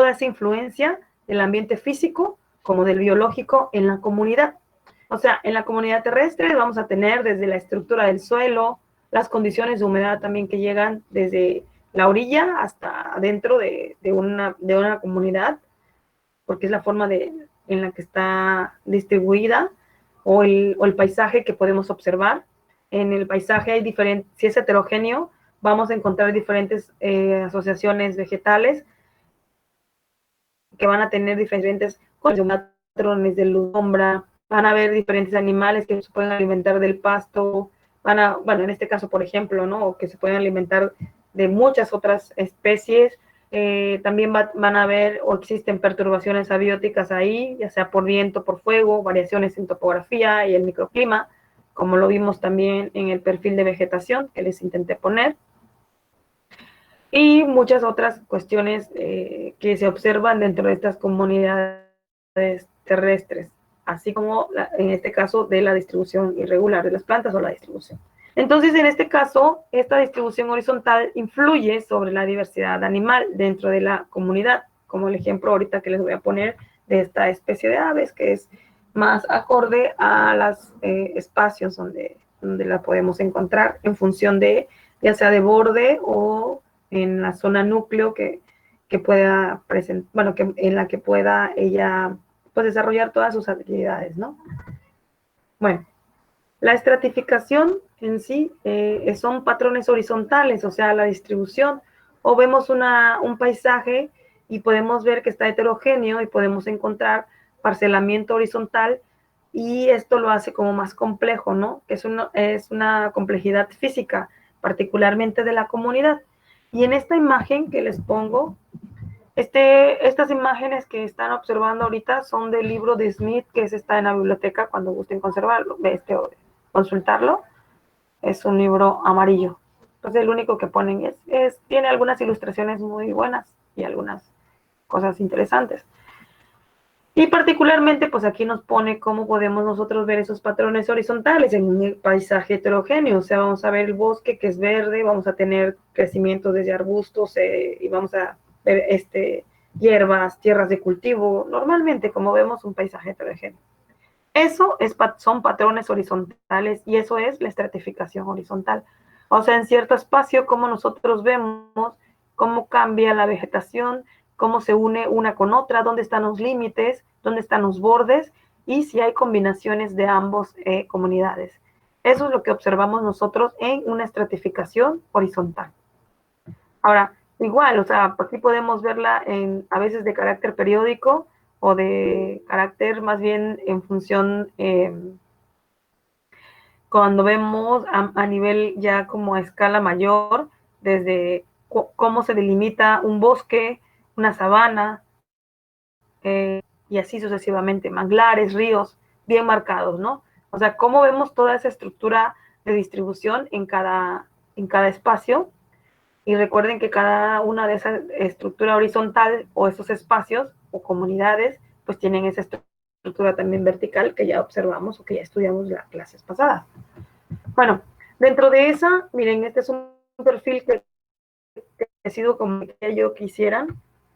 toda esa influencia del ambiente físico como del biológico en la comunidad. O sea, en la comunidad terrestre vamos a tener desde la estructura del suelo, las condiciones de humedad también que llegan desde la orilla hasta dentro de una comunidad, porque es la forma en la que está distribuida o el paisaje que podemos observar. En el paisaje hay diferentes, si es heterogéneo, vamos a encontrar diferentes asociaciones vegetales que van a tener diferentes patrones de luz, sombra, van a haber diferentes animales que se pueden alimentar del pasto, bueno, en este caso, por ejemplo, ¿no? O que se pueden alimentar de muchas otras especies. También van a haber o existen perturbaciones abióticas ahí, ya sea por viento, por fuego, variaciones en topografía y el microclima, como lo vimos también en el perfil de vegetación que les intenté poner, y muchas otras cuestiones que se observan dentro de estas comunidades terrestres, así como en este caso de la distribución irregular de las plantas o la distribución. Entonces, en este caso, esta distribución horizontal influye sobre la diversidad animal dentro de la comunidad, como el ejemplo ahorita que les voy a poner de esta especie de aves, que es más acorde a los espacios donde la podemos encontrar en función de, ya sea de borde o en la zona núcleo que pueda presentar, bueno, que en la que pueda ella pues desarrollar todas sus habilidades, ¿no? Bueno, la estratificación en sí son patrones horizontales, o sea, la distribución, o vemos un paisaje y podemos ver que está heterogéneo y podemos encontrar parcelamiento horizontal, y esto lo hace como más complejo, ¿no? Es una complejidad física, particularmente de la comunidad. Y en esta imagen que les pongo, estas imágenes que están observando ahorita son del libro de Smith, que está en la biblioteca cuando gusten conservarlo, consultarlo. Es un libro amarillo. Entonces, el único que ponen tiene algunas ilustraciones muy buenas y algunas cosas interesantes. Y particularmente, pues aquí nos pone cómo podemos nosotros ver esos patrones horizontales en un paisaje heterogéneo. O sea, vamos a ver el bosque que es verde, vamos a tener crecimiento desde arbustos y vamos a ver hierbas, tierras de cultivo, normalmente como vemos un paisaje heterogéneo. Eso son patrones horizontales y eso es la estratificación horizontal. O sea, en cierto espacio, como nosotros vemos cómo cambia la vegetación, cómo se une una con otra, dónde están los límites, dónde están los bordes y si hay combinaciones de ambas comunidades. Eso es lo que observamos nosotros en una estratificación horizontal. Ahora, igual, o sea, aquí podemos verla a veces de carácter periódico o de carácter más bien en función, cuando vemos a nivel ya como a escala mayor, desde cómo se delimita un bosque, una sabana, y así sucesivamente, manglares, ríos, bien marcados, ¿no? O sea, cómo vemos toda esa estructura de distribución en cada espacio. Y recuerden que cada una de esas estructura horizontal o esos espacios o comunidades, pues tienen esa estructura también vertical que ya observamos o que ya estudiamos las clases pasadas. Bueno, dentro de esa, miren, este es un perfil que ha sido como que yo quisiera,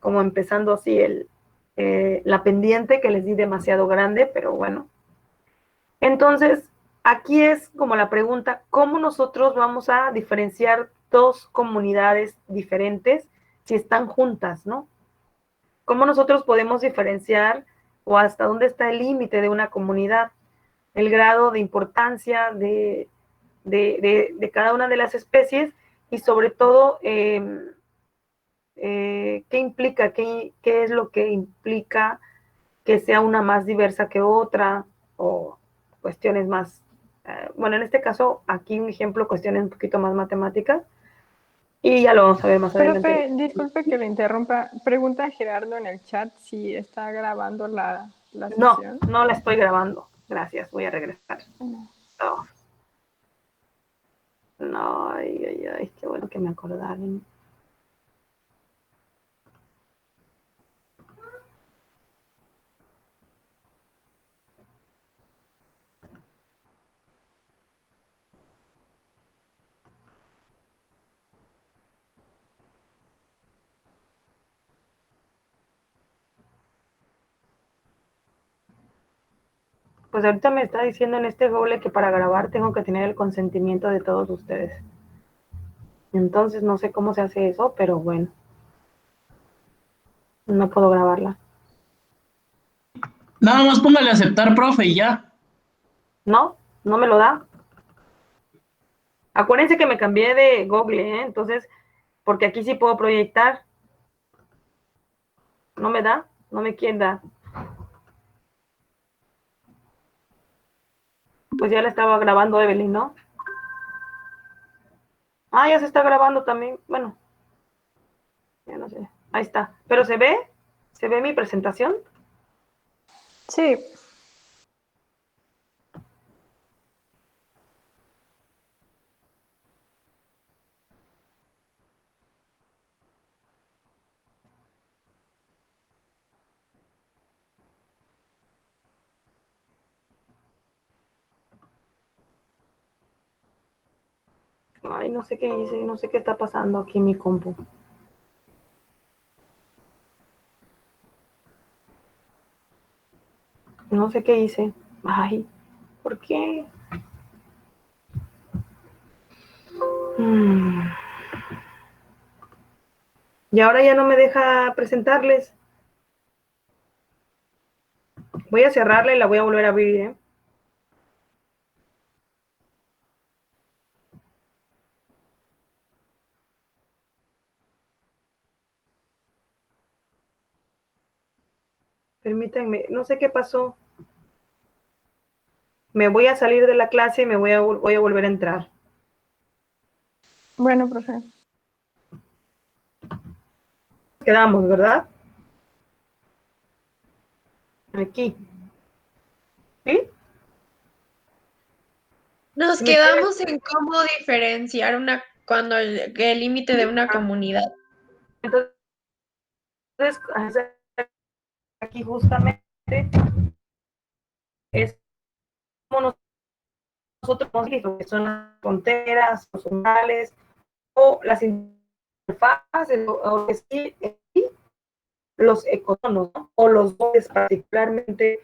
como empezando así la pendiente que les di demasiado grande, pero bueno. Entonces, aquí es como la pregunta, ¿cómo nosotros vamos a diferenciar dos comunidades diferentes si están juntas, ¿no? ¿Cómo nosotros podemos diferenciar o hasta dónde está el límite de una comunidad? El grado de importancia de cada una de las especies y sobre todo, ¿qué implica? ¿Qué es lo que implica que sea una más diversa que otra o cuestiones más, bueno, en este caso, aquí un ejemplo, cuestiones un poquito más matemáticas, y ya lo vamos a ver más adelante. Profe, disculpe que le interrumpa. Pregunta Gerardo en el chat si está grabando la No, sesión. no la estoy grabando. Gracias, voy a regresar. Oh, no, ay, ay, ay, qué bueno que me acordaron. Pues ahorita me está diciendo en este Google que para grabar tengo que tener el consentimiento de todos ustedes. Entonces no sé cómo se hace eso, pero bueno. No puedo grabarla. Nada más póngale a aceptar, profe, y ya. No, no me lo da. Acuérdense que me cambié de Google, ¿eh? Entonces, porque aquí sí puedo proyectar. No me da, no me quiere dar. Pues ya la estaba grabando Evelyn, ¿no? Ah, ya se está grabando también. Bueno, ya no sé. Ahí está. ¿Pero se ve? ¿Se ve mi presentación? Sí. Ay, no sé qué hice, no sé qué está pasando aquí en mi compu. No sé qué hice. Ay, ¿por qué? Y ahora ya no me deja presentarles. Voy a cerrarla y la voy a volver a abrir, ¿eh? Permítanme, no sé qué pasó. Me voy a salir de la clase y voy a volver a entrar. Bueno, profe. Quedamos, ¿verdad? Aquí. ¿Sí? Nos ¿Me pueden- quedamos en cómo diferenciar cuando el límite de una comunidad. Entonces, aquí justamente es como nosotros que son las fronteras, los umbrales o las interfaces o los ecotonos, ¿no? O los bordes particularmente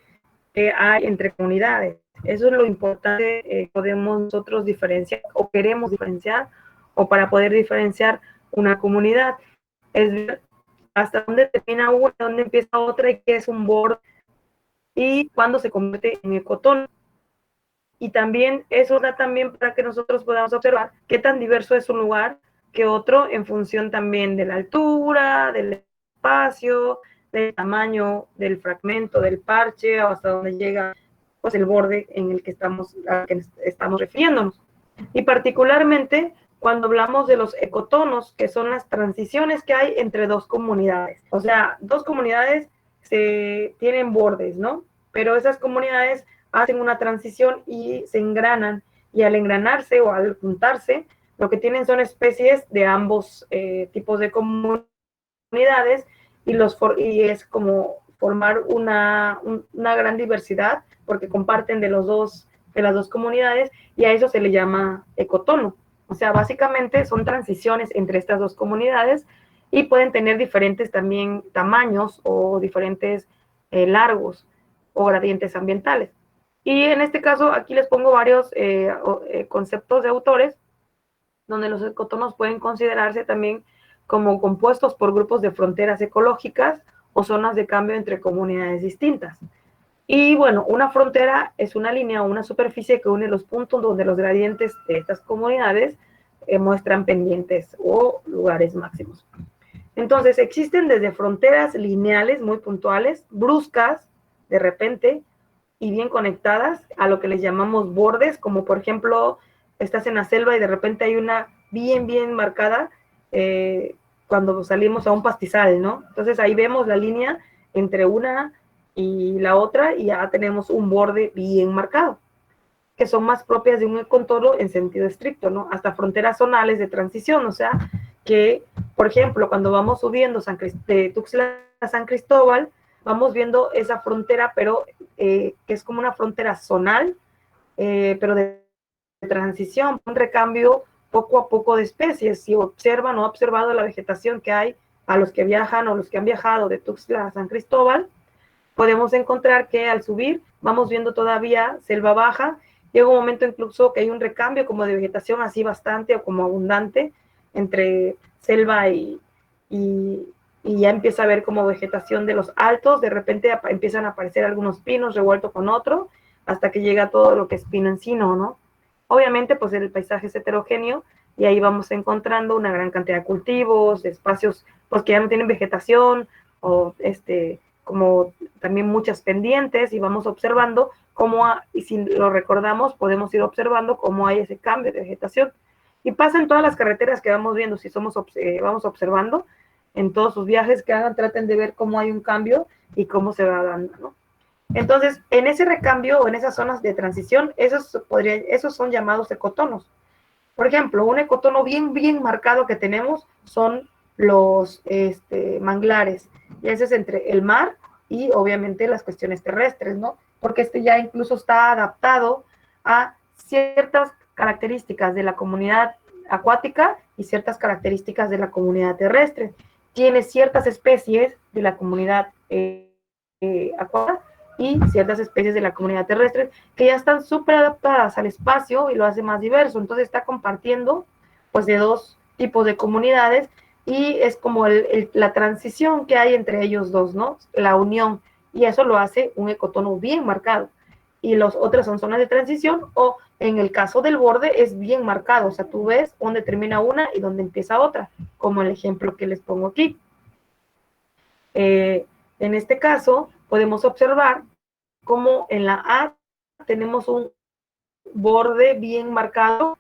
que hay entre comunidades. Eso es lo importante, podemos nosotros diferenciar o queremos diferenciar o para poder diferenciar una comunidad. Es ver hasta dónde termina una, dónde empieza otra y qué es un borde y cuándo se convierte en ecotono. Y también eso da también para que nosotros podamos observar qué tan diverso es un lugar que otro en función también de la altura, del espacio, del tamaño del fragmento, del parche, o hasta donde llega pues el borde en el que al que estamos refiriéndonos. Y particularmente cuando hablamos de los ecotonos, que son las transiciones que hay entre dos comunidades. O sea, dos comunidades tienen bordes, ¿no? Pero esas comunidades hacen una transición y se engranan, y al engranarse o al juntarse, lo que tienen son especies de ambos tipos de comunidades y es como formar una gran diversidad porque comparten de las dos comunidades y a eso se le llama ecotono. O sea, básicamente son transiciones entre estas dos comunidades y pueden tener diferentes también tamaños o diferentes largos o gradientes ambientales. Y en este caso, aquí les pongo varios conceptos de autores, donde los ecotonos pueden considerarse también como compuestos por grupos de fronteras ecológicas o zonas de cambio entre comunidades distintas. Y bueno, una frontera es una línea o una superficie que une los puntos donde los gradientes de estas comunidades muestran pendientes o lugares máximos. Entonces, existen desde fronteras lineales muy puntuales, bruscas, de repente, y bien conectadas a lo que les llamamos bordes, como por ejemplo, estás en la selva y de repente hay una bien marcada cuando salimos a un pastizal, ¿no? Entonces ahí vemos la línea entre una y la otra y ya tenemos un borde bien marcado, que son más propias de un contorno en sentido estricto, ¿no? Hasta fronteras zonales de transición, o sea, que, por ejemplo, cuando vamos subiendo de Tuxtla a San Cristóbal, vamos viendo esa frontera, pero que es como una frontera zonal, pero de transición, un recambio poco a poco de especies. Si observan o han observado la vegetación que hay a los que viajan o los que han viajado de Tuxtla a San Cristóbal, podemos encontrar que al subir vamos viendo todavía selva baja. Llega un momento incluso que hay un recambio como de vegetación así bastante o como abundante entre selva y ya empieza a haber como vegetación de los altos, de repente empiezan a aparecer algunos pinos revueltos con otro, hasta que llega todo lo que es pino encino, ¿no? Obviamente, pues el paisaje es heterogéneo y ahí vamos encontrando una gran cantidad de cultivos, de espacios pues que ya no tienen vegetación o como también muchas pendientes, y vamos observando cómo, y si lo recordamos, podemos ir observando cómo hay ese cambio de vegetación. Y pasa en todas las carreteras que vamos viendo, si vamos observando, en todos sus viajes que hagan, traten de ver cómo hay un cambio y cómo se va dando, ¿no? Entonces, en ese recambio o en esas zonas de transición, esos son llamados ecotonos. Por ejemplo, un ecotono bien marcado que tenemos son los manglares, y ese es entre el mar y obviamente las cuestiones terrestres, ¿no? Porque ya incluso está adaptado a ciertas características de la comunidad acuática y ciertas características de la comunidad terrestre. Tiene ciertas especies de la comunidad acuática y ciertas especies de la comunidad terrestre que ya están súper adaptadas al espacio y lo hace más diverso. Entonces está compartiendo pues de dos tipos de comunidades, y es como la transición que hay entre ellos dos, ¿no? La unión, y eso lo hace un ecotono bien marcado. Y los otros son zonas de transición, o en el caso del borde es bien marcado, o sea, tú ves dónde termina una y dónde empieza otra, como el ejemplo que les pongo aquí. En este caso, podemos observar cómo en la A tenemos un borde bien marcado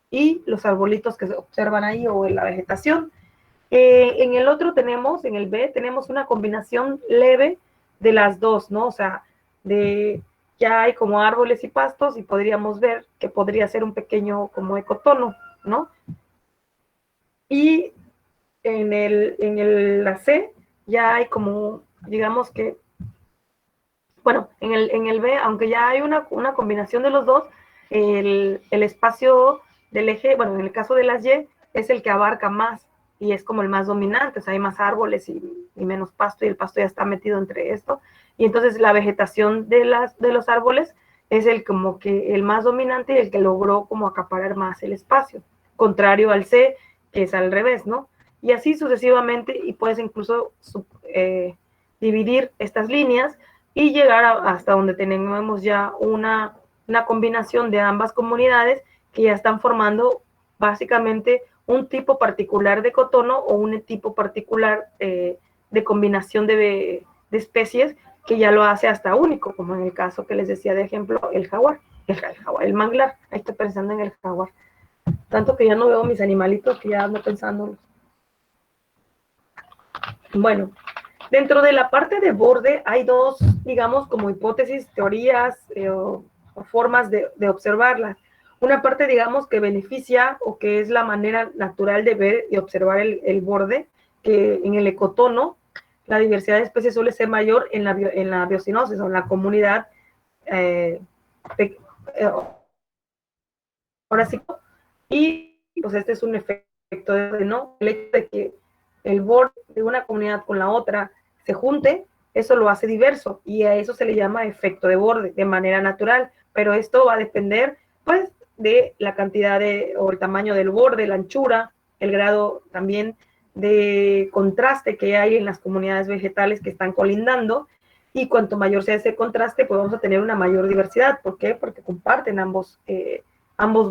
y los arbolitos que se observan ahí o en la vegetación. En el otro tenemos, en el B, tenemos una combinación leve de las dos, ¿no? O sea, ya hay como árboles y pastos, y podríamos ver que podría ser un pequeño como ecotono, ¿no? Y en la C ya hay como, digamos que, bueno, en el B, aunque ya hay una combinación de los dos, el espacio del eje, bueno, en el caso de las Y, es el que abarca más y es como el más dominante, o sea, hay más árboles y menos pasto, y el pasto ya está metido entre esto, y entonces la vegetación de los árboles es como que el más dominante y el que logró como acaparar más el espacio, contrario al C, que es al revés, ¿no? Y así sucesivamente, y puedes incluso dividir estas líneas y llegar hasta donde tenemos ya una combinación de ambas comunidades que ya están formando básicamente un tipo particular de ecotono o un tipo particular de combinación de especies que ya lo hace hasta único, como en el caso que les decía de ejemplo, el jaguar, el manglar. Ahí estoy pensando en el jaguar. Tanto que ya no veo mis animalitos que ya ando pensando. Bueno, dentro de la parte de borde hay dos, digamos, como hipótesis, teorías o formas de observarlas. Una parte, digamos, que beneficia o que es la manera natural de ver y observar el borde, que en el ecotono la diversidad de especies suele ser mayor en la biocenosis o en la comunidad. Ahora sí, y pues este es un efecto ¿no? El hecho de que el borde de una comunidad con la otra se junte, eso lo hace diverso, y a eso se le llama efecto de borde de manera natural, pero esto va a depender pues de la cantidad o el tamaño del borde, la anchura, el grado también de contraste que hay en las comunidades vegetales que están colindando, y cuanto mayor sea ese contraste, pues vamos a tener una mayor diversidad. ¿Por qué? Porque comparten ambos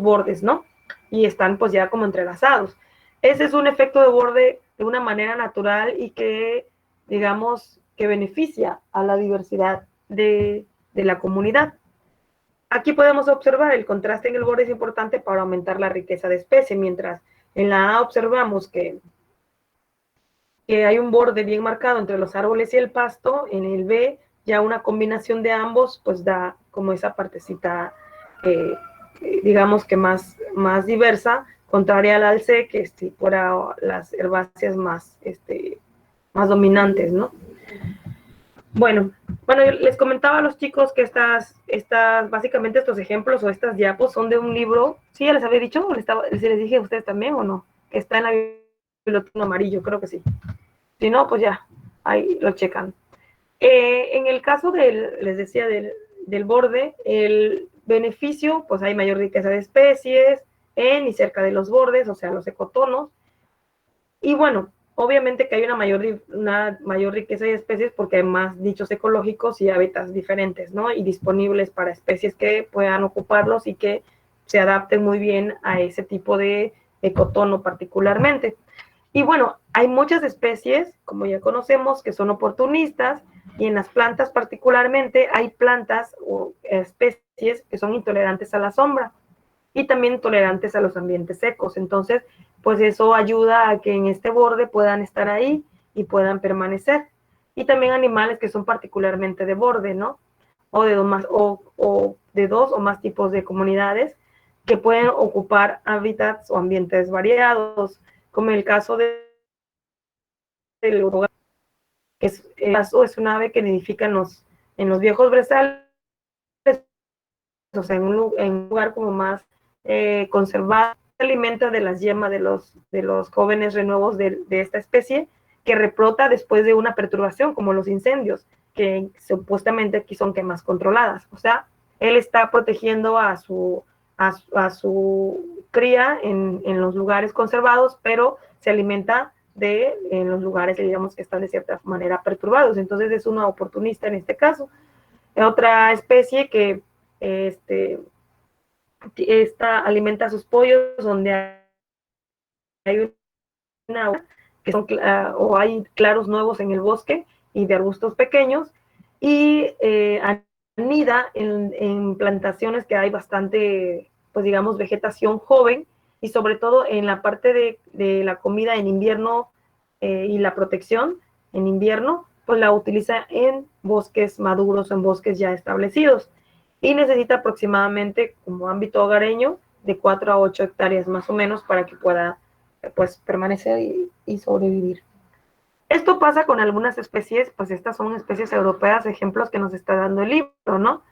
bordes, ¿no? Y están pues ya como entrelazados. Ese es un efecto de borde de una manera natural y que, digamos, que beneficia a la diversidad de la comunidad. Aquí podemos observar el contraste en el borde es importante para aumentar la riqueza de especie, mientras en la A observamos que hay un borde bien marcado entre los árboles y el pasto. En el B ya una combinación de ambos pues da como esa partecita digamos que más diversa, contraria al C, que fuera las herbáceas más dominantes, ¿no? Bueno, yo les comentaba a los chicos que básicamente estos ejemplos o estas diapos son de un libro. ¿Sí ya les había dicho? ¿Les dije a ustedes también o no? Que está en la biblioteca amarillo, creo que sí. Si no, pues ya, ahí lo checan. En el caso les decía, del borde, el beneficio, pues hay mayor riqueza de especies en y cerca de los bordes, o sea, los ecotonos. Y bueno, obviamente que hay una mayor riqueza de especies porque hay más nichos ecológicos y hábitats diferentes, ¿no? Y disponibles para especies que puedan ocuparlos y que se adapten muy bien a ese tipo de ecotono particularmente. Y bueno, hay muchas especies, como ya conocemos, que son oportunistas, y en las plantas particularmente hay plantas o especies que son intolerantes a la sombra y también tolerantes a los ambientes secos. Entonces, pues eso ayuda a que en este borde puedan estar ahí y puedan permanecer. Y también animales que son particularmente de borde, ¿no? O de dos o más tipos de comunidades que pueden ocupar hábitats o ambientes variados, como el caso del uruguay, que es un ave que nidifica en los viejos brezales, o sea, en un lugar como más conservado, se alimenta de las yemas de los jóvenes renuevos de esta especie, que rebrota después de una perturbación, como los incendios, que supuestamente aquí son quemas controladas. O sea, él está protegiendo a su cría en los lugares conservados, pero se alimenta en los lugares, digamos, que están de cierta manera perturbados. Entonces es una oportunista en este caso. Otra especie que esta alimenta a sus pollos donde hay una que son, o hay claros nuevos en el bosque y de arbustos pequeños, y anida en plantaciones que hay bastante, pues digamos, vegetación joven, y sobre todo en la parte de la comida en invierno y la protección en invierno, pues la utiliza en bosques maduros, en bosques ya establecidos, y necesita aproximadamente, como ámbito hogareño, de 4 a 8 hectáreas más o menos para que pueda pues permanecer y sobrevivir. Esto pasa con algunas especies, pues estas son especies europeas, ejemplos que nos está dando el libro, ¿no?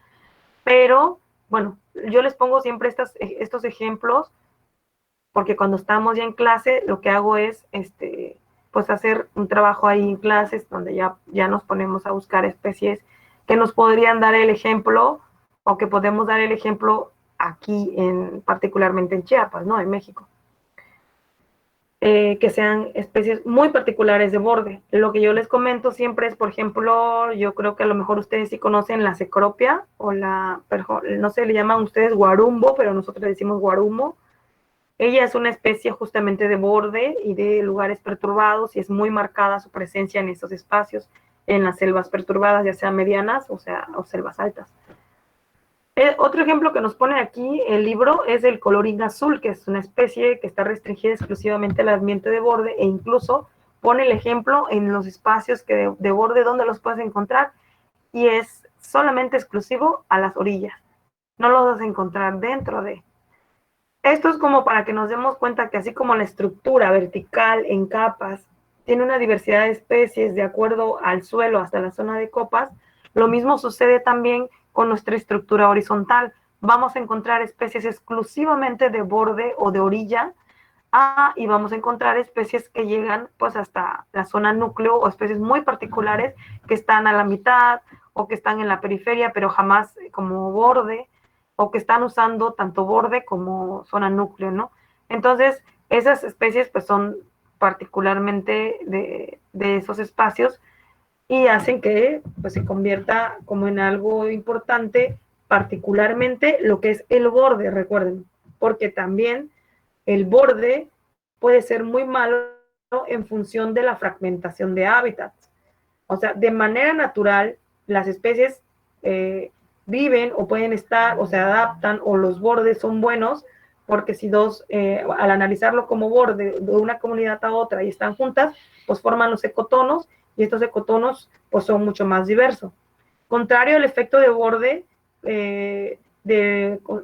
Pero, bueno, yo les pongo siempre estos ejemplos porque cuando estamos ya en clase, lo que hago es, pues hacer un trabajo ahí en clases donde ya nos ponemos a buscar especies que nos podrían dar el ejemplo o que podemos dar el ejemplo aquí, particularmente en Chiapas, ¿no? En México. Que sean especies muy particulares de borde. Lo que yo les comento siempre es, por ejemplo, yo creo que a lo mejor ustedes sí conocen la cecropia o no sé, le llaman ustedes guarumbo, pero nosotros le decimos guarumo. Ella es una especie justamente de borde y de lugares perturbados, y es muy marcada su presencia en estos espacios, en las selvas perturbadas, ya sean medianas o selvas altas. Otro ejemplo que nos pone aquí el libro es el colorín azul, que es una especie que está restringida exclusivamente al ambiente de borde, e incluso pone el ejemplo en los espacios de borde donde los puedes encontrar, y es solamente exclusivo a las orillas. No los vas a encontrar dentro de. Esto es como para que nos demos cuenta que así como la estructura vertical en capas tiene una diversidad de especies de acuerdo al suelo hasta la zona de copas, lo mismo sucede también con nuestra estructura horizontal. Vamos a encontrar especies exclusivamente de borde o de orilla, y vamos a encontrar especies que llegan pues hasta la zona núcleo, o especies muy particulares que están a la mitad o que están en la periferia, pero jamás como borde, o que están usando tanto borde como zona núcleo, ¿no? Entonces, esas especies pues son particularmente de esos espacios, y hacen que pues se convierta como en algo importante, particularmente lo que es el borde, recuerden, porque también el borde puede ser muy malo en función de la fragmentación de hábitats. O sea, de manera natural, las especies viven o pueden estar o se adaptan, o los bordes son buenos, porque si al analizarlo como borde de una comunidad a otra y están juntas, pues forman los ecotonos, y estos ecotonos pues son mucho más diversos. Contrario al efecto de borde,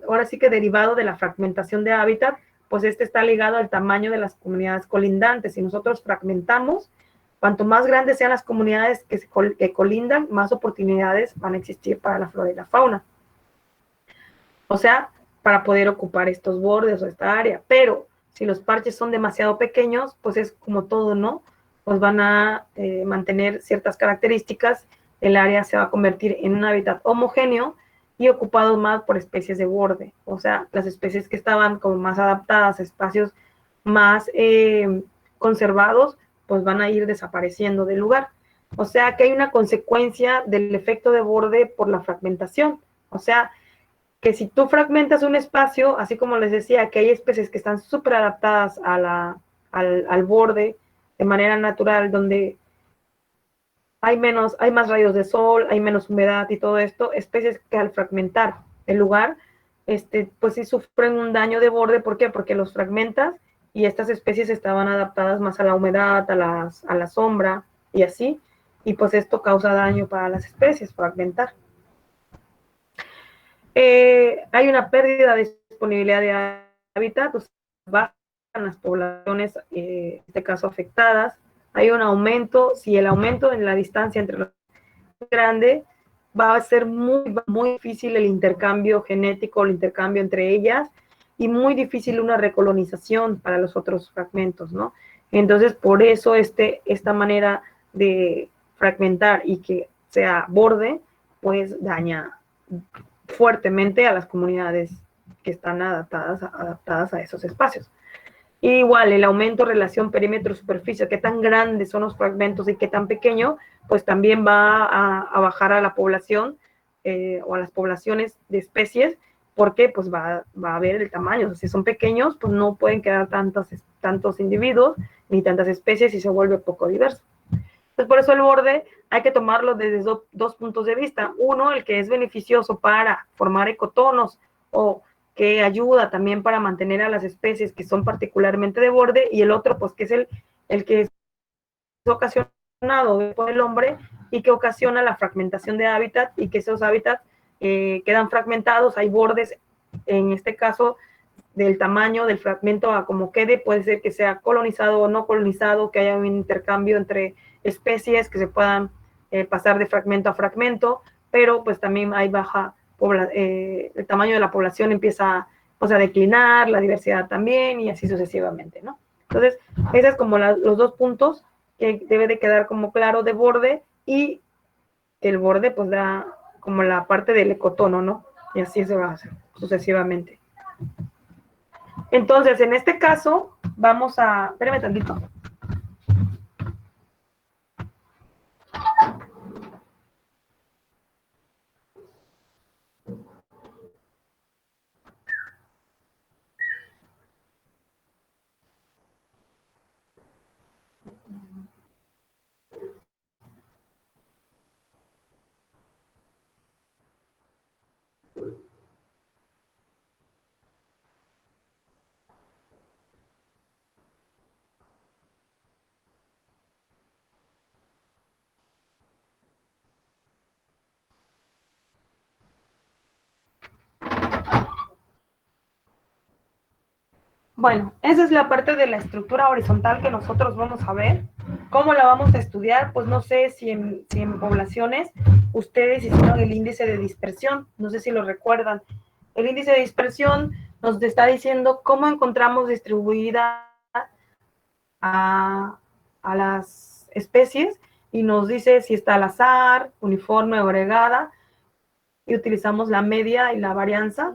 ahora sí que derivado de la fragmentación de hábitat, pues este está ligado al tamaño de las comunidades colindantes. Si nosotros fragmentamos, cuanto más grandes sean las comunidades que colindan, más oportunidades van a existir para la flora y la fauna. O sea, para poder ocupar estos bordes o esta área. Pero si los parches son demasiado pequeños, pues es como todo, ¿no? Pues van a mantener ciertas características el área se va a convertir en un hábitat homogéneo y ocupado más por especies de borde. O sea, las especies que estaban como más adaptadas a espacios más conservados, pues van a ir desapareciendo del lugar. O sea, que hay una consecuencia del efecto de borde por la fragmentación. O sea, que si tú fragmentas un espacio, así como les decía, que hay especies que están súper adaptadas a al borde de manera natural, donde hay más rayos de sol, hay menos humedad y todo esto, especies que al fragmentar el lugar, pues sí sufren un daño de borde. ¿Por qué? Porque los fragmentas y estas especies estaban adaptadas más a la humedad, a la sombra y así, y pues esto causa daño para las especies, fragmentar. Hay una pérdida de disponibilidad de hábitat, o sea, bajan las poblaciones, en este caso afectadas. Hay un aumento, si el aumento en la distancia entre los grande, va a ser muy difícil el intercambio genético, el intercambio entre ellas, y muy difícil una recolonización para los otros fragmentos, ¿no? Entonces, por eso esta manera de fragmentar y que sea borde, pues daña fuertemente a las comunidades que están adaptadas a esos espacios. Igual, el aumento relación perímetro-superficie, qué tan grandes son los fragmentos y qué tan pequeño, pues también va a bajar a la población o a las poblaciones de especies, porque pues va a ver el tamaño. O sea, si son pequeños, pues no pueden quedar tantos individuos ni tantas especies y se vuelve poco diverso. Entonces, por eso el borde hay que tomarlo desde dos puntos de vista. Uno, el que es beneficioso para formar ecotonos o que ayuda también para mantener a las especies que son particularmente de borde, y el otro, pues, que es el que es ocasionado por el hombre y que ocasiona la fragmentación de hábitat, y que esos hábitats quedan fragmentados. Hay bordes, en este caso, del tamaño del fragmento a como quede, puede ser que sea colonizado o no colonizado, que haya un intercambio entre especies que se puedan pasar de fragmento a fragmento, pero pues también hay el tamaño de la población empieza pues, a declinar, la diversidad también, y así sucesivamente, ¿no? Entonces, esos es como los dos puntos que debe de quedar como claro de borde, y que el borde pues da como la parte del ecotono, ¿no? Y así se va a hacer sucesivamente. Entonces, en este caso, vamos a... Espérame tantito. Bueno, esa es la parte de la estructura horizontal que nosotros vamos a ver. ¿Cómo la vamos a estudiar? Pues no sé si en poblaciones ustedes hicieron el índice de dispersión, no sé si lo recuerdan. El índice de dispersión nos está diciendo cómo encontramos distribuida a las especies, y nos dice si está al azar, uniforme o agregada, y utilizamos la media y la varianza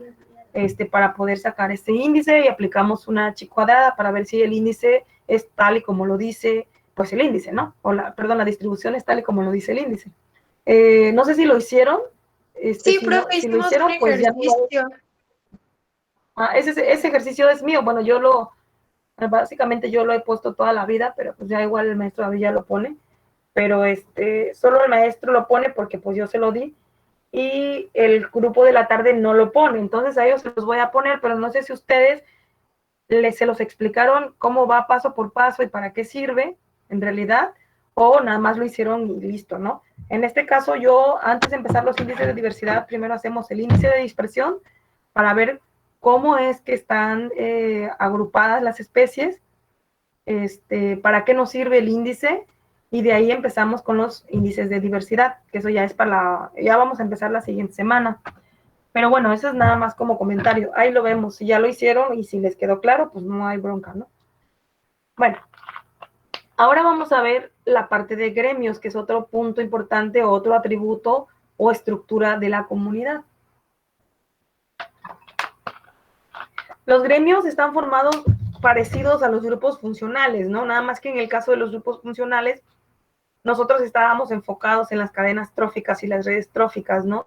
para poder sacar este índice, y aplicamos una H cuadrada para ver si el índice es tal y como lo dice, pues el índice, ¿no? La distribución es tal y como lo dice el índice. No sé si lo hicieron. Sí, profe, si lo hicimos hicieron, un pues ya ejercicio. ese ejercicio es mío. Bueno, básicamente yo lo he puesto toda la vida, pero pues ya igual el maestro ya lo pone. Pero solo el maestro lo pone porque pues yo se lo di, y el grupo de la tarde no lo pone. Entonces a ellos se los voy a poner, pero no sé si ustedes se los explicaron cómo va paso por paso y para qué sirve en realidad, o nada más lo hicieron y listo, ¿no? En este caso, yo antes de empezar los índices de diversidad, primero hacemos el índice de dispersión para ver cómo es que están agrupadas las especies, para qué nos sirve el índice, y de ahí empezamos con los índices de diversidad, que eso ya es ya vamos a empezar la siguiente semana. Pero bueno, eso es nada más como comentario. Ahí lo vemos, si ya lo hicieron y si les quedó claro, pues no hay bronca, ¿no? Bueno, ahora vamos a ver la parte de gremios, que es otro punto importante, otro atributo o estructura de la comunidad. Los gremios están formados parecidos a los grupos funcionales, ¿no? Nada más que en el caso de los grupos funcionales, nosotros estábamos enfocados en las cadenas tróficas y las redes tróficas, ¿no?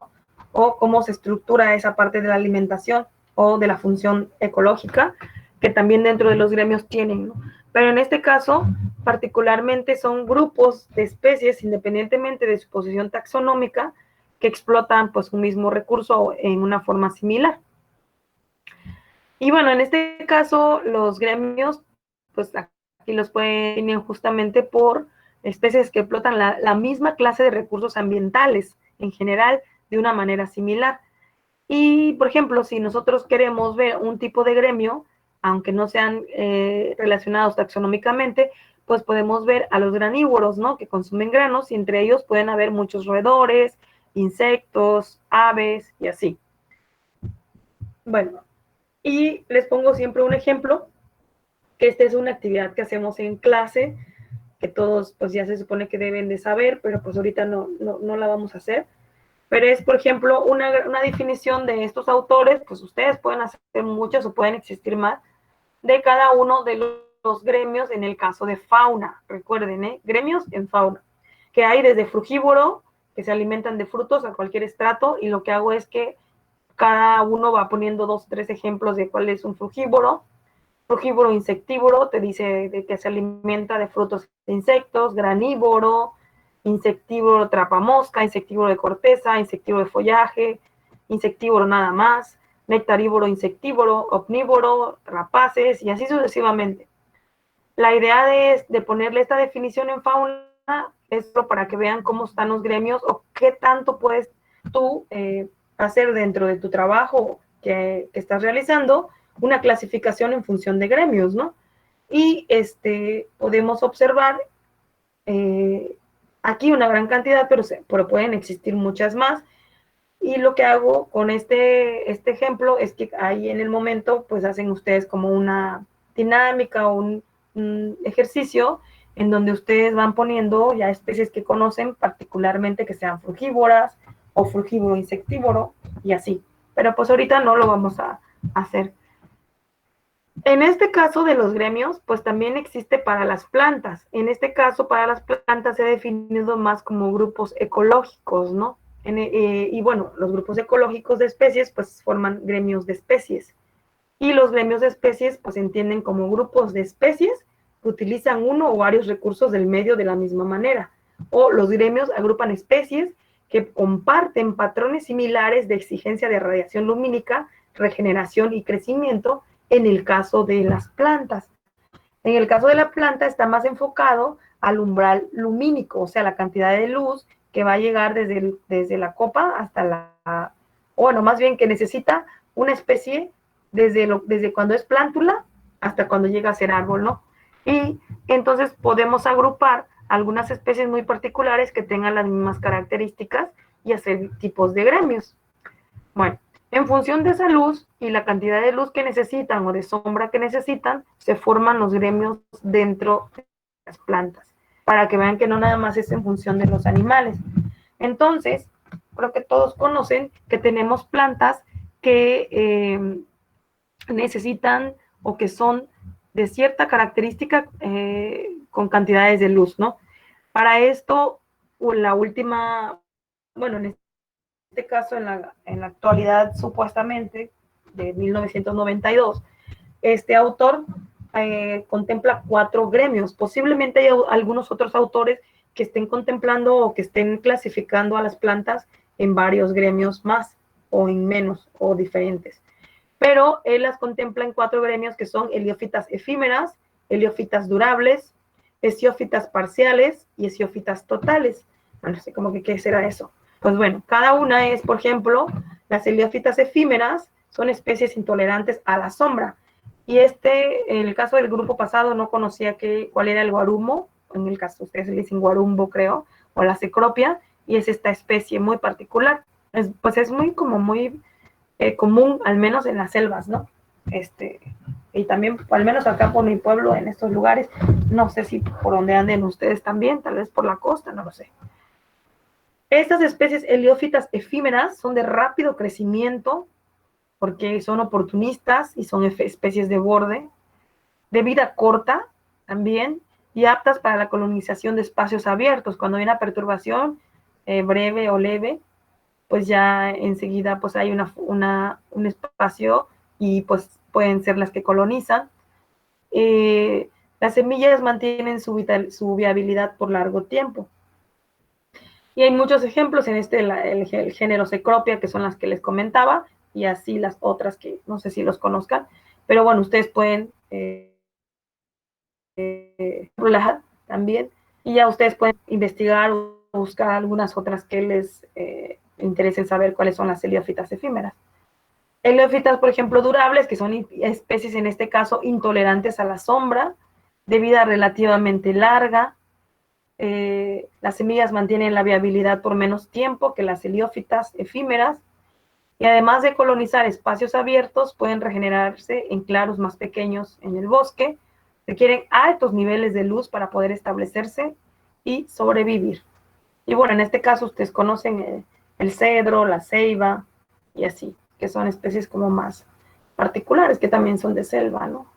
O cómo se estructura esa parte de la alimentación o de la función ecológica, que también dentro de los gremios tienen, ¿no? Pero en este caso, particularmente son grupos de especies, independientemente de su posición taxonómica, que explotan pues un mismo recurso en una forma similar. Y bueno, en este caso, los gremios, pues aquí los pueden definir justamente por especies que explotan la misma clase de recursos ambientales en general de una manera similar. Y, por ejemplo, si nosotros queremos ver un tipo de gremio, aunque no sean relacionados taxonómicamente, pues podemos ver a los granívoros, ¿no? Que consumen granos y entre ellos pueden haber muchos roedores, insectos, aves y así. Bueno, y les pongo siempre un ejemplo, que esta es una actividad que hacemos en clase, que todos pues ya se supone que deben de saber, pero pues ahorita no la vamos a hacer. Pero es, por ejemplo, una definición de estos autores, pues ustedes pueden hacer muchas o pueden existir más, de cada uno de los gremios en el caso de fauna. Recuerden, gremios en fauna, que hay desde frugívoro, que se alimentan de frutos a cualquier estrato, y lo que hago es que cada uno va poniendo 2 o 3 ejemplos de cuál es un frugívoro. Frugívoro insectívoro, te dice de que se alimenta de frutos e insectos. Granívoro, insectívoro trapamosca, insectívoro de corteza, insectívoro de follaje, insectívoro nada más, nectarívoro insectívoro, omnívoro, rapaces y así sucesivamente. La idea de ponerle esta definición en fauna es para que vean cómo están los gremios o qué tanto puedes tú hacer dentro de tu trabajo que estás realizando una clasificación en función de gremios, ¿no? Y podemos observar aquí una gran cantidad, pero pueden existir muchas más. Y lo que hago con este ejemplo es que ahí en el momento, pues hacen ustedes como una dinámica o un ejercicio en donde ustedes van poniendo ya especies que conocen, particularmente que sean frugívoras o frugívoro insectívoro y así. Pero pues ahorita no lo vamos a hacer. En este caso de los gremios, pues también existe para las plantas. En este caso, para las plantas se ha definido más como grupos ecológicos, ¿no? Y bueno, los grupos ecológicos de especies, pues forman gremios de especies. Y los gremios de especies, pues se entienden como grupos de especies que utilizan uno o varios recursos del medio de la misma manera. O los gremios agrupan especies que comparten patrones similares de exigencia de radiación lumínica, regeneración y crecimiento, en el caso de las plantas. En el caso de la planta está más enfocado al umbral lumínico, o sea, la cantidad de luz que va a llegar desde la copa hasta bueno, más bien que necesita una especie desde cuando es plántula hasta cuando llega a ser árbol, ¿no? Y entonces podemos agrupar algunas especies muy particulares que tengan las mismas características y hacer tipos de gremios. Bueno, en función de esa luz y la cantidad de luz que necesitan o de sombra que necesitan, se forman los gremios dentro de las plantas, para que vean que no nada más es en función de los animales. Entonces, creo que todos conocen que tenemos plantas que necesitan o que son de cierta característica con cantidades de luz, ¿no? Para esto, la última, bueno, en este caso, en la actualidad, supuestamente, de 1992, este autor contempla 4 gremios. Posiblemente hay algunos otros autores que estén contemplando o que estén clasificando a las plantas en varios gremios más, o en menos, o diferentes. Pero él las contempla en 4 gremios que son heliófitas efímeras, heliófitas durables, hesiófitas parciales y hesiófitas totales. Bueno, no sé cómo que qué será eso. Pues bueno, cada una es, por ejemplo, las heliófitas efímeras son especies intolerantes a la sombra. Y en el caso del grupo pasado, no conocía cuál era el guarumo. En el caso, ustedes le dicen guarumbo, creo, o la cecropia, y es esta especie muy particular. Pues es muy común, al menos en las selvas, ¿no? y también, al menos acá por mi pueblo, en estos lugares, no sé si por donde anden ustedes también, tal vez por la costa, no lo sé. Estas especies heliófitas efímeras son de rápido crecimiento porque son oportunistas y son especies de borde, de vida corta también, y aptas para la colonización de espacios abiertos. Cuando hay una perturbación breve o leve, pues ya enseguida pues hay un espacio y pues pueden ser las que colonizan. Las semillas mantienen su viabilidad por largo tiempo. Y hay muchos ejemplos en el género Cecropia, que son las que les comentaba, y así las otras que no sé si los conozcan, pero bueno, ustedes pueden también, y ya ustedes pueden investigar o buscar algunas otras que les interesen saber cuáles son las heliófitas efímeras. Heliófitas, por ejemplo, durables, que son especies en este caso intolerantes a la sombra, de vida relativamente larga. Las semillas mantienen la viabilidad por menos tiempo que las heliófitas efímeras, y además de colonizar espacios abiertos, pueden regenerarse en claros más pequeños en el bosque. Requieren altos niveles de luz para poder establecerse y sobrevivir. Y bueno, en este caso ustedes conocen el cedro, la ceiba y así, que son especies como más particulares, que también son de selva, ¿no?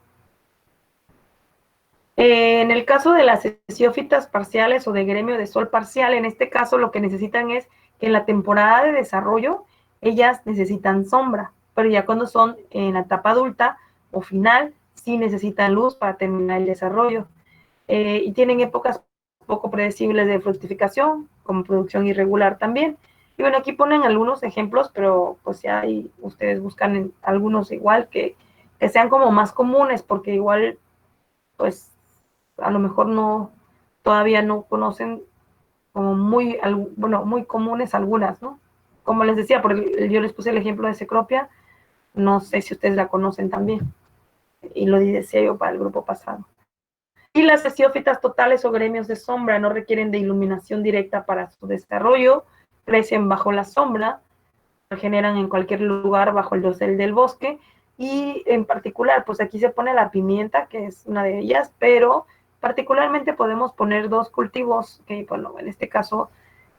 En el caso de las esciófitas parciales o de gremio de sol parcial, en este caso lo que necesitan es que en la temporada de desarrollo ellas necesitan sombra, pero ya cuando son en la etapa adulta o final, sí necesitan luz para terminar el desarrollo. Y tienen épocas poco predecibles de fructificación, como producción irregular también. Y bueno, aquí ponen algunos ejemplos, pero pues ya ahí ustedes buscan algunos igual que sean como más comunes, porque igual pues a lo mejor no, todavía no conocen como muy comunes algunas, ¿no? Como les decía, porque yo les puse el ejemplo de Cecropia, no sé si ustedes la conocen también, y lo decía yo para el grupo pasado. Y las esciófitas totales o gremios de sombra no requieren de iluminación directa para su desarrollo, crecen bajo la sombra, se generan en cualquier lugar bajo el dosel del bosque, y en particular, pues aquí se pone la pimienta, que es una de ellas, pero particularmente podemos poner dos cultivos que, bueno, en este caso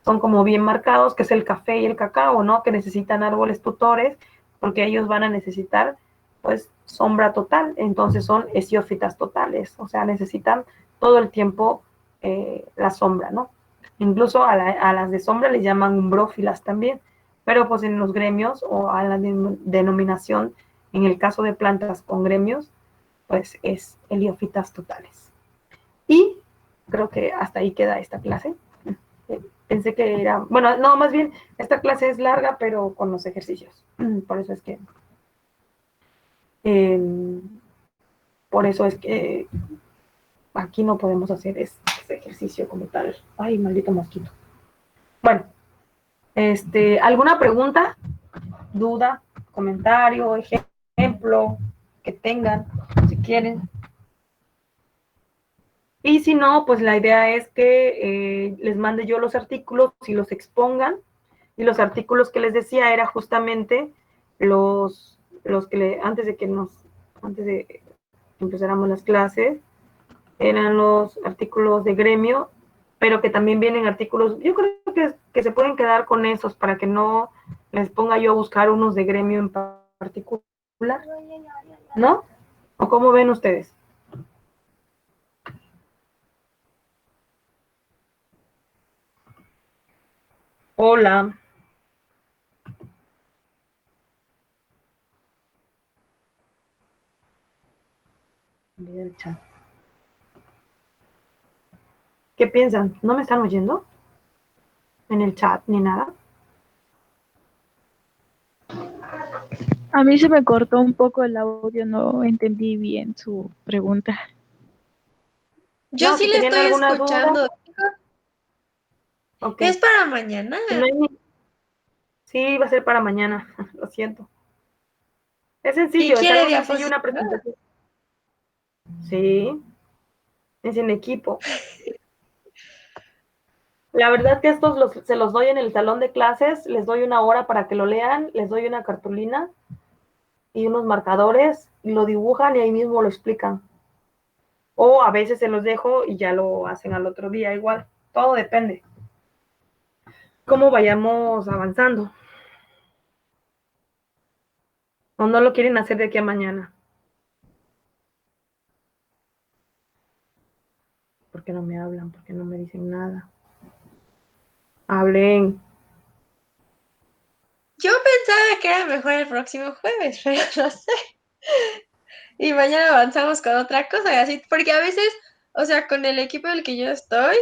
son como bien marcados, que es el café y el cacao, ¿no? Que necesitan árboles tutores, porque ellos van a necesitar, pues, sombra total. Entonces son esciófitas totales, o sea, necesitan todo el tiempo la sombra, ¿no? Incluso a las de sombra les llaman umbrófilas también, pero pues en los gremios o a la denominación, en el caso de plantas con gremios, pues es heliófitas totales. Y creo que hasta ahí queda esta clase. Pensé que era, bueno, no, más bien, esta clase es larga, pero con los ejercicios. Por eso es que, eh, por eso es que aquí no podemos hacer ese ejercicio como tal. Ay, maldito mosquito. Bueno, ¿alguna pregunta, duda, comentario, ejemplo que tengan, si quieren? Y si no, pues la idea es que les mande yo los artículos y los expongan. Y los artículos que les decía era justamente los que antes de que empezáramos las clases, eran los artículos de gremio, pero que también vienen artículos, yo creo que se pueden quedar con esos para que no les ponga yo a buscar unos de gremio en particular, ¿no? ¿O cómo ven ustedes? Hola. El chat. ¿Qué piensan? ¿No me están oyendo? En el chat ni nada. A mí se me cortó un poco el audio, no entendí bien su pregunta. Yo No, sí si le tenían estoy alguna duda. escuchando. Ok. Es para mañana. Si no hay sí, va a ser para mañana. Lo siento. Es ¿Y sencillo, es quiere algo sencillo, una diapositivas? presentación. Sí, es en equipo. La verdad que se los doy en el salón de clases, les doy una hora para que lo lean, les doy una cartulina y unos marcadores lo dibujan y ahí mismo lo explican. O a veces se los dejo y ya lo hacen al otro día igual. Todo depende. Cómo vayamos avanzando. O no lo quieren hacer de aquí a mañana. ¿Por qué no me hablan? ¿Por qué no me dicen nada? Hablen. Yo pensaba que era mejor el próximo jueves, pero no sé. Y mañana avanzamos con otra cosa, y así, porque a veces, o sea, con el equipo en el que yo estoy,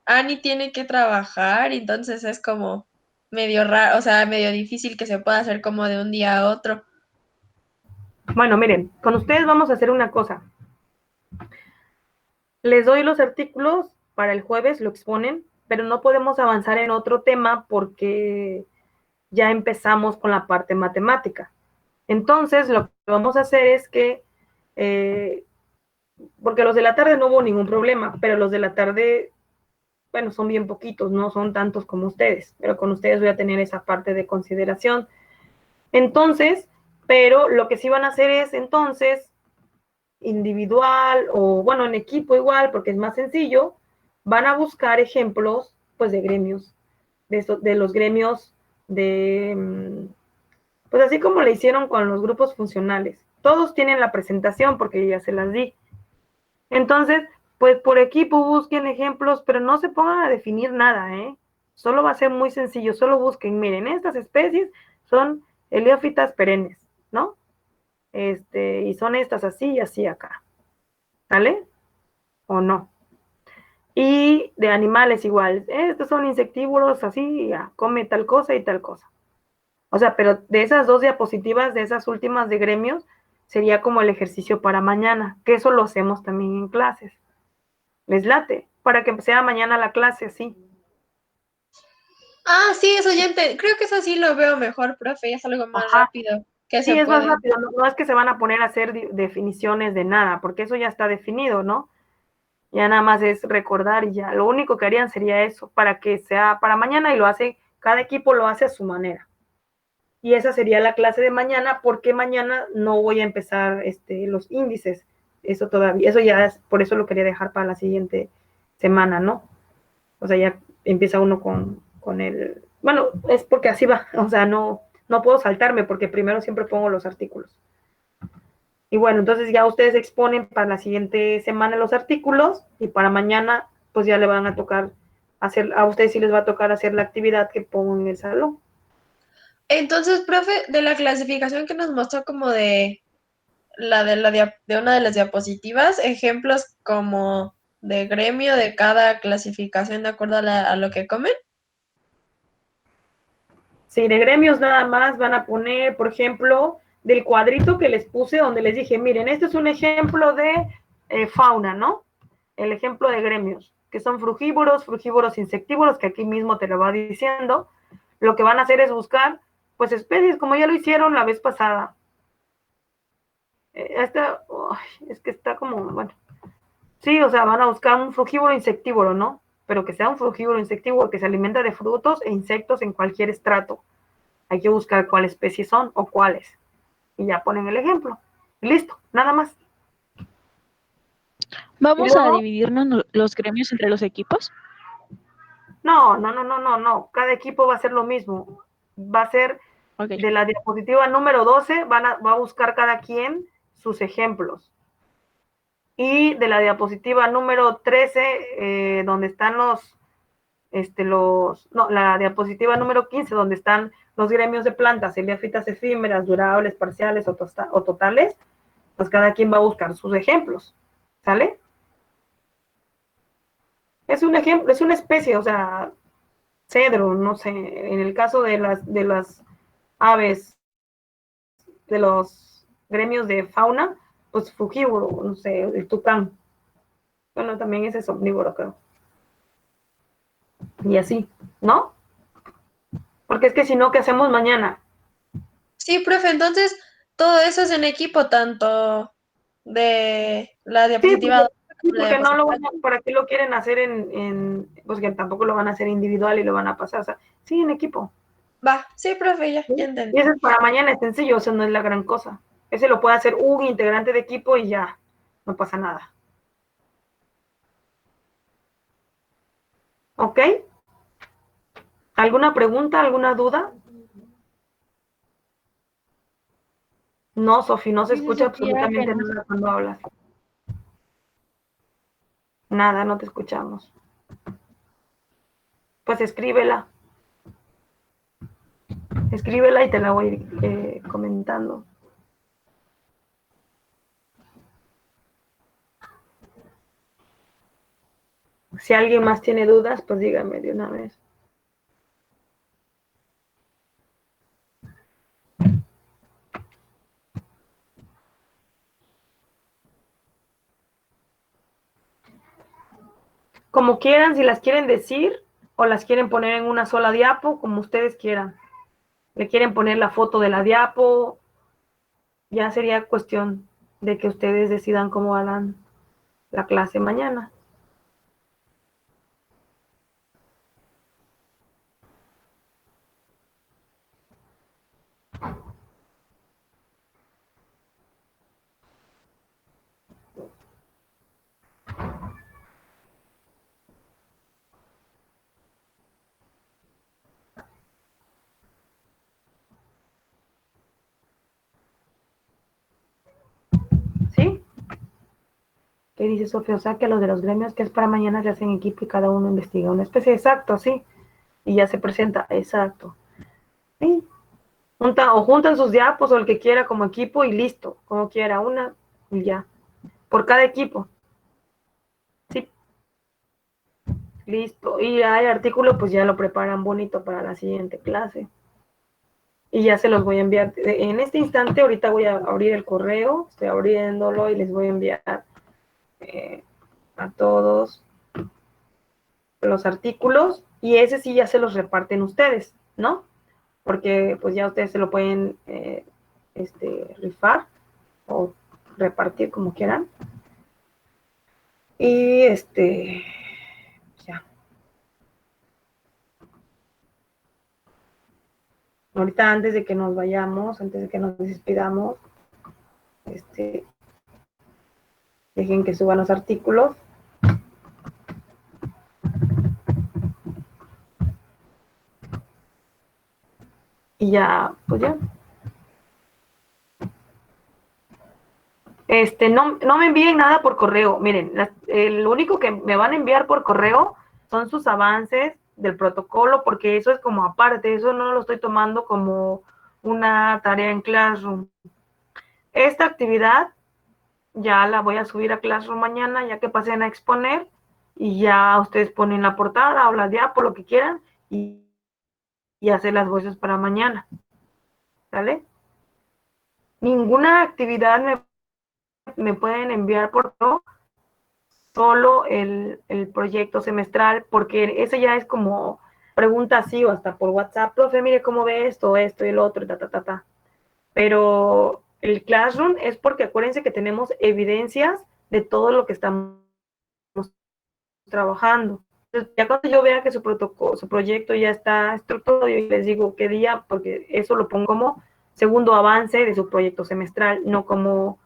Ani tiene que trabajar, y entonces es como medio raro, o sea, medio difícil que se pueda hacer como de un día a otro. Bueno, miren, con ustedes vamos a hacer una cosa. Les doy los artículos para el jueves, lo exponen, pero no podemos avanzar en otro tema porque ya empezamos con la parte matemática. Entonces, lo que vamos a hacer es que, porque los de la tarde no hubo ningún problema, pero los de la tarde, bueno, son bien poquitos, no son tantos como ustedes, pero con ustedes voy a tener esa parte de consideración. Entonces, pero lo que sí van a hacer es entonces individual o bueno, en equipo igual, porque es más sencillo, van a buscar ejemplos pues de gremios, de los gremios de, pues así como le hicieron con los grupos funcionales. Todos tienen la presentación porque ya se las di. Entonces, pues por equipo busquen ejemplos, pero no se pongan a definir nada, ¿eh? Solo va a ser muy sencillo, solo busquen, miren, estas especies son heliófitas perennes, ¿no? Y son estas así y así acá, ¿sale? ¿O no? Y de animales igual, estos son insectívoros, así, ya, come tal cosa y tal cosa. O sea, pero de esas dos diapositivas, de esas últimas de gremios, sería como el ejercicio para mañana, que eso lo hacemos también en clases. ¿Les late? Para que sea mañana la clase, sí. Ah, sí, eso ya creo que eso sí lo veo mejor, profe, es algo más Ajá. rápido que Sí, se es más puede. rápido, no, no es que se van a poner a hacer definiciones de nada, porque eso ya está definido, ¿no? Ya nada más es recordar y ya. Lo único que harían sería eso, para que sea para mañana y lo hace, cada equipo lo hace a su manera. Y esa sería la clase de mañana, porque mañana no voy a empezar los índices. Eso todavía, eso ya es, por eso lo quería dejar para la siguiente semana, ¿no? O sea, ya empieza uno con el, bueno, es porque así va, o sea, no puedo saltarme porque primero siempre pongo los artículos. Y bueno, entonces ya ustedes exponen para la siguiente semana los artículos y para mañana pues ya le van a tocar hacer, a ustedes sí les va a tocar hacer la actividad que pongo en el salón. Entonces, profe, de la clasificación que nos mostró como de de una de las diapositivas, ejemplos como de gremio de cada clasificación de acuerdo a lo que comen. Si de gremios nada más van a poner, por ejemplo, del cuadrito que les puse donde les dije, miren, este es un ejemplo de fauna, ¿no? El ejemplo de gremios, que son frugívoros, frugívoros insectívoros, que aquí mismo te lo va diciendo. Lo que van a hacer es buscar, pues, especies, como ya lo hicieron la vez pasada. Es que está como, bueno, sí, o sea, van a buscar un frugívoro insectívoro, ¿no? Pero que sea un frugívoro insectívoro que se alimenta de frutos e insectos en cualquier estrato. Hay que buscar cuáles especies son o cuáles. Y ya ponen el ejemplo. Listo, nada más. ¿Vamos a Luego, dividirnos los gremios entre los equipos? no. Cada equipo va a hacer lo mismo. Va a ser Ok. de la diapositiva número 12, va a buscar cada quien sus ejemplos. Y de la diapositiva número 13, donde están la diapositiva número 15, donde están los gremios de plantas, heliófitas efímeras, durables, parciales o totales, pues cada quien va a buscar sus ejemplos, ¿sale? Es un ejemplo, es una especie, o sea, cedro, no sé, en el caso de las aves, de los gremios de fauna, pues frugívoro, no sé, el tucán. Bueno, también ese es omnívoro, creo. Y así, ¿no? Porque es que si no, ¿qué hacemos mañana? Sí, profe, entonces todo eso es en equipo, tanto de la Sí, diapositiva 2 como la porque no lo diapositiva. van ¿para qué lo quieren hacer pues que tampoco lo van a hacer individual y lo van a pasar? O sea, sí, en equipo. Va, sí, profe, ¿Sí? ya Y entendí. eso es para mañana, es sencillo, o sea, no es la gran cosa. Ese lo puede hacer un integrante de equipo y ya, no pasa nada. ¿Ok? ¿Alguna pregunta, alguna duda? No, Sofi, no se Dice escucha Sofía que absolutamente no. nada cuando hablas. Nada, no te escuchamos. Pues escríbela. Escríbela y te la voy a ir comentando. Si alguien más tiene dudas, pues dígame de una vez. Como quieran, si las quieren decir o las quieren poner en una sola diapo, como ustedes quieran. Le quieren poner la foto de la diapo, ya sería cuestión de que ustedes decidan cómo harán la clase mañana. ¿Sí? ¿Qué dice Sofía? O sea, que los de los gremios que es para mañana se hacen equipo y cada uno investiga una especie. Exacto, sí. Y ya se presenta. Exacto. Sí. Juntan sus diapos o el que quiera como equipo y listo. Como quiera, una y ya. Por cada equipo. Sí. Listo. Y hay artículo, pues ya lo preparan bonito para la siguiente clase. Y ya se los voy a enviar. En este instante, ahorita voy a abrir el correo. Estoy abriéndolo y les voy a enviar a todos los artículos. Y ese sí ya se los reparten ustedes, ¿no? Porque pues ya ustedes se lo pueden rifar o repartir como quieran. Y ya. Ahorita antes de que nos vayamos, antes de que nos despidamos, dejen que suban los artículos. Y ya, pues ya. No me envíen nada por correo. Miren, lo único que me van a enviar por correo son sus avances del protocolo, porque eso es como aparte, eso no lo estoy tomando como una tarea en Classroom. Esta actividad ya la voy a subir a Classroom mañana, ya que pasen a exponer, y ya ustedes ponen la portada o la diapo, lo que quieran, y hacer las voces para mañana. ¿Sale? Ninguna actividad me pueden enviar por todo, solo el proyecto semestral, porque ese ya es como pregunta así o hasta por WhatsApp, profe, mire cómo ve esto y el otro, ta. Pero el Classroom es porque acuérdense que tenemos evidencias de todo lo que estamos trabajando. Entonces, ya cuando yo vea que su proyecto ya está estructurado, yo les digo qué día, porque eso lo pongo como segundo avance de su proyecto semestral, no como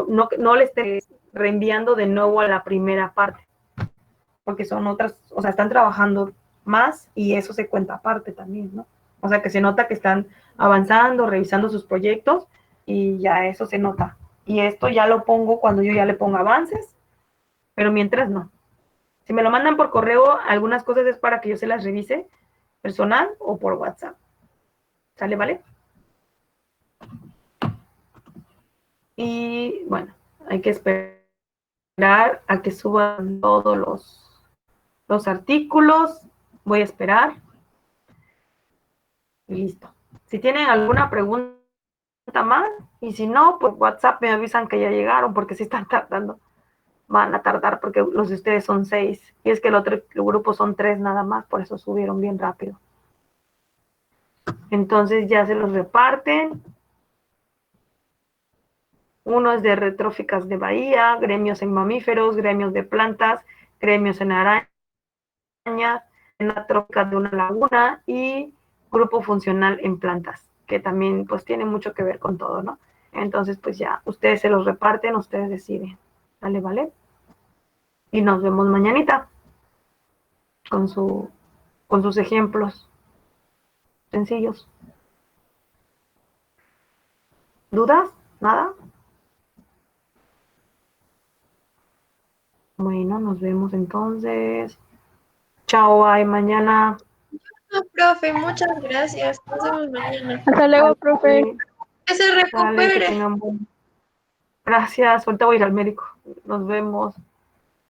no le esté reenviando de nuevo a la primera parte, porque son otras, o sea, están trabajando más y eso se cuenta aparte también, ¿no? O sea, que se nota que están avanzando, revisando sus proyectos y ya eso se nota. Y esto ya lo pongo cuando yo ya le ponga avances, pero mientras no. Si me lo mandan por correo, algunas cosas es para que yo se las revise personal o por WhatsApp. ¿Sale, vale? Y bueno, hay que esperar a que suban todos los artículos. Voy a esperar. Y listo. Si tienen alguna pregunta más, y si no, pues WhatsApp me avisan que ya llegaron, porque si están tardando. Van a tardar porque los de ustedes son 6. Y es que el grupo son 3 nada más, por eso subieron bien rápido. Entonces ya se los reparten. Uno es de retróficas de Bahía, gremios en mamíferos, gremios de plantas, gremios en arañas, en la trófica de una laguna y grupo funcional en plantas. que también pues tiene mucho que ver con todo, ¿no? Entonces pues ya, ustedes se los reparten, ustedes deciden. Vale, vale. Y nos vemos mañanita con con sus ejemplos sencillos. ¿Dudas? ¿Nada? Bueno, nos vemos entonces. Chao, bye, mañana. No, profe, muchas gracias. Nos vemos mañana. Hasta luego, profe. Dale, Que se dale, que recupere. tengan buen. Gracias, ahorita voy a ir al médico. Nos vemos.